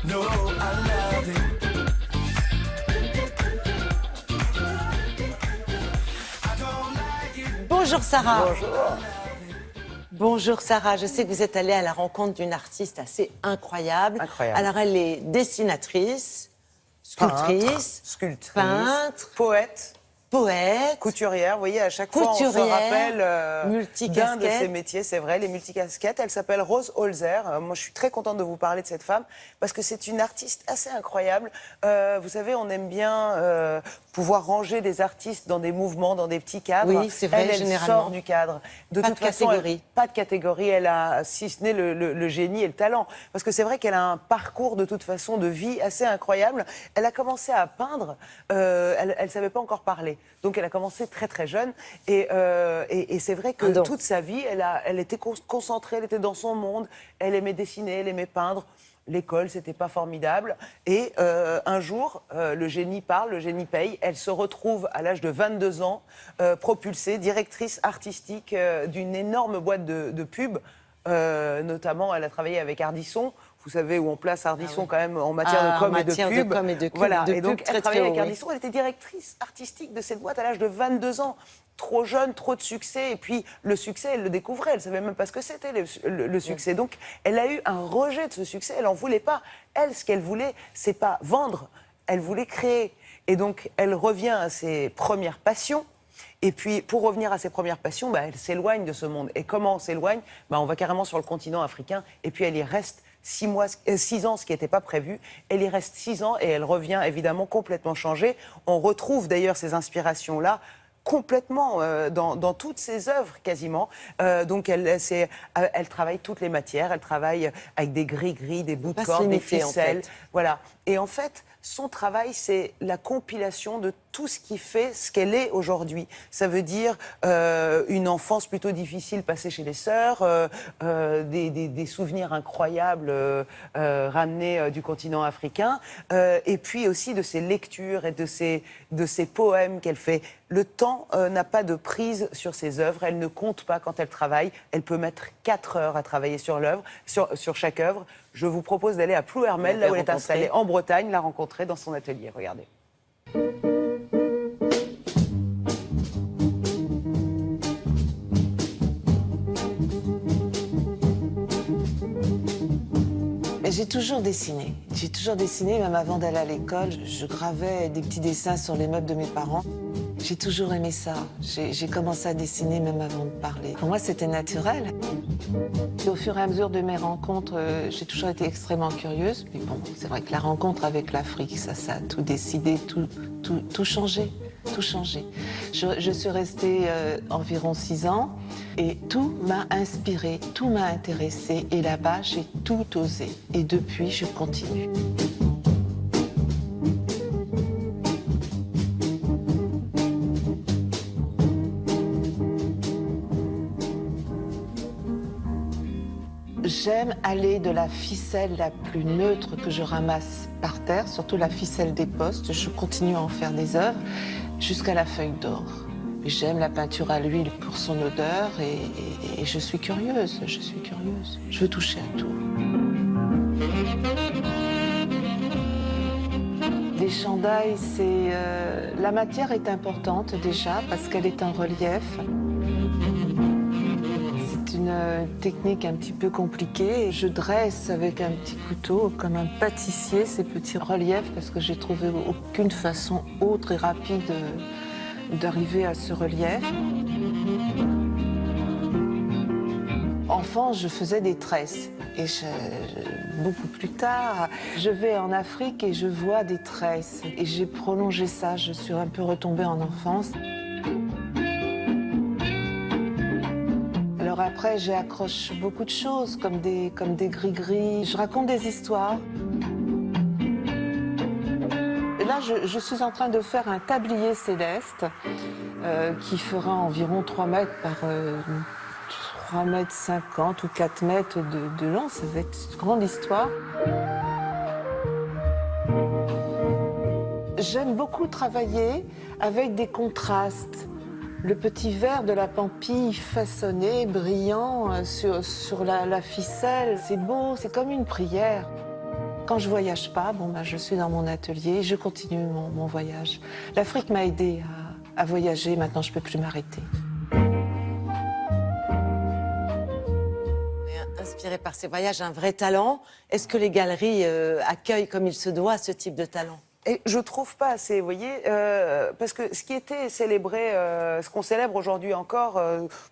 No, I love it. I don't like it. Bonjour Sarah. Bonjour. Bonjour Sarah, je sais que vous êtes allée à la rencontre d'une artiste assez incroyable. Incroyable. Alors elle est dessinatrice, sculptrice, peintre, poète, poète, couturière. Vous voyez, à chaque fois, on se Couturière, rappelle d'un multicasquette. de ses métiers, c'est vrai, les multicasquettes. Elle s'appelle Rose Holzer. Moi, je suis très contente de vous parler de cette femme parce que c'est une artiste assez incroyable. Vous savez, on aime bien pouvoir ranger des artistes dans des mouvements, dans des petits cadres. Oui, c'est vrai, elle généralement. sort du cadre. Pas de catégorie. Pas de catégorie. Elle a, si ce n'est le génie et le talent. Parce que c'est vrai qu'elle a un parcours de toute façon de vie assez incroyable. Elle a commencé à peindre. Elle ne savait pas encore parler. Donc elle a commencé très très jeune. Et c'est vrai que toute sa vie, elle était concentrée, elle était dans son monde. Elle aimait dessiner, elle aimait peindre. L'école, c'était pas formidable. Et un jour, le génie parle, le génie paye. Elle se retrouve à l'âge de 22 ans, propulsée, directrice artistique d'une énorme boîte de pub. Notamment, elle a travaillé avec Ardisson. Vous savez où on place Ardisson quand même en matière de com et de pub. Voilà. Et donc, elle travaillait avec Ardisson. Elle était directrice artistique de cette boîte à l'âge de 22 ans. Trop jeune, trop de succès. Et puis, le succès, elle le découvrait. Elle ne savait même pas ce que c'était, le succès. Donc, elle a eu un rejet de ce succès. Elle n'en voulait pas. Elle, ce qu'elle voulait, c'est pas vendre. Elle voulait créer. Et donc, elle revient à ses premières passions. Et puis, pour revenir à ses premières passions, elle s'éloigne de ce monde. Et comment on s'éloigne ? On va carrément sur le continent africain. Et puis, elle y reste 6 ans, ce qui n'était pas prévu. Elle y reste 6 ans et elle revient évidemment complètement changée. On retrouve d'ailleurs ces inspirations-là complètement dans toutes ses œuvres quasiment. Donc elle travaille toutes les matières, elle travaille avec des gris-gris, des bouts de corde, des ficelles. Voilà. Et en fait, son travail, c'est la compilation de tout ce qui fait ce qu'elle est aujourd'hui. Ça veut dire une enfance plutôt difficile passée chez les sœurs, des souvenirs incroyables ramenés du continent africain, et puis aussi de ses lectures et de ses poèmes qu'elle fait. Le temps n'a pas de prise sur ses œuvres, elle ne compte pas quand elle travaille, elle peut mettre 4 heures à travailler sur l'œuvre, sur chaque œuvre. Je vous propose d'aller à Plouermel, là où elle est installée, en Bretagne, la rencontrer dans son atelier. Regardez. J'ai toujours dessiné. J'ai toujours dessiné, même avant d'aller à l'école. Je gravais des petits dessins sur les meubles de mes parents. J'ai toujours aimé ça. J'ai commencé à dessiner même avant de parler. Pour moi, c'était naturel. Et au fur et à mesure de mes rencontres, j'ai toujours été extrêmement curieuse. Mais bon, c'est vrai que la rencontre avec l'Afrique, ça a tout décidé, tout changé. Tout changé. Je suis restée environ 6 ans et tout m'a inspirée, tout m'a intéressée. Et là-bas, j'ai tout osé. Et depuis, je continue. J'aime aller de la ficelle la plus neutre que je ramasse par terre, surtout la ficelle des postes. Je continue à en faire des œuvres jusqu'à la feuille d'or. J'aime la peinture à l'huile pour son odeur et je suis curieuse, Je veux toucher à tout. Les chandails, la matière est importante déjà parce qu'elle est en relief. C'est une technique un petit peu compliquée. Je dresse avec un petit couteau, comme un pâtissier, ces petits reliefs parce que j'ai trouvé aucune façon autre et rapide d'arriver à ce relief. Enfant, je faisais des tresses. Et beaucoup plus tard, je vais en Afrique et je vois des tresses. Et j'ai prolongé ça, je suis un peu retombée en enfance. Alors après, j'accroche beaucoup de choses, comme des gris-gris. Je raconte des histoires. Là, je suis en train de faire un tablier céleste qui fera environ 3 mètres par 3 mètres 50 ou 4 mètres de long. Ça va être une grande histoire. J'aime beaucoup travailler avec des contrastes. Le petit verre de la pampille façonné, brillant sur la ficelle, c'est beau, c'est comme une prière. Quand je voyage pas, je suis dans mon atelier, je continue mon voyage. L'Afrique m'a aidée à voyager, maintenant je peux plus m'arrêter. Inspiré par ces voyages, un vrai talent. Est-ce que les galeries accueillent comme il se doit ce type de talent? Et je trouve pas assez, vous voyez, parce que ce qui était célébré, ce qu'on célèbre aujourd'hui encore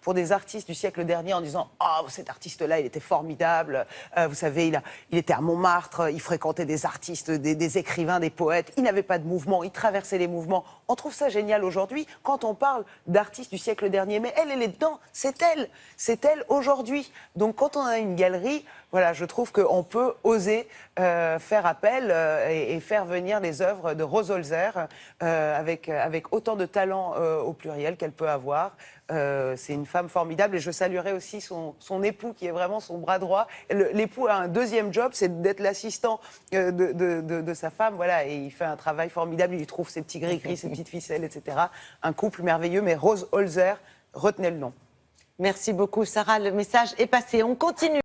pour des artistes du siècle dernier en disant « Oh, cet artiste-là, il était formidable, vous savez, il était à Montmartre, il fréquentait des artistes, des écrivains, des poètes, il n'avait pas de mouvement, il traversait les mouvements. » On trouve ça génial aujourd'hui quand on parle d'artistes du siècle dernier. Mais elle est dedans, c'est elle aujourd'hui. Donc quand on a une galerie, voilà, je trouve qu'on peut oser faire appel et faire venir les œuvres de Rose Holzer avec autant de talent au pluriel qu'elle peut avoir. C'est une femme formidable et je saluerai aussi son époux qui est vraiment son bras droit. L'époux a un deuxième job, c'est d'être l'assistant de sa femme, voilà, et il fait un travail formidable, il lui trouve ses petits gris-gris, ses petites ficelles, etc. Un couple merveilleux, mais Rose Holzer, retenez le nom. Merci beaucoup, Sarah. Le message est passé. On continue.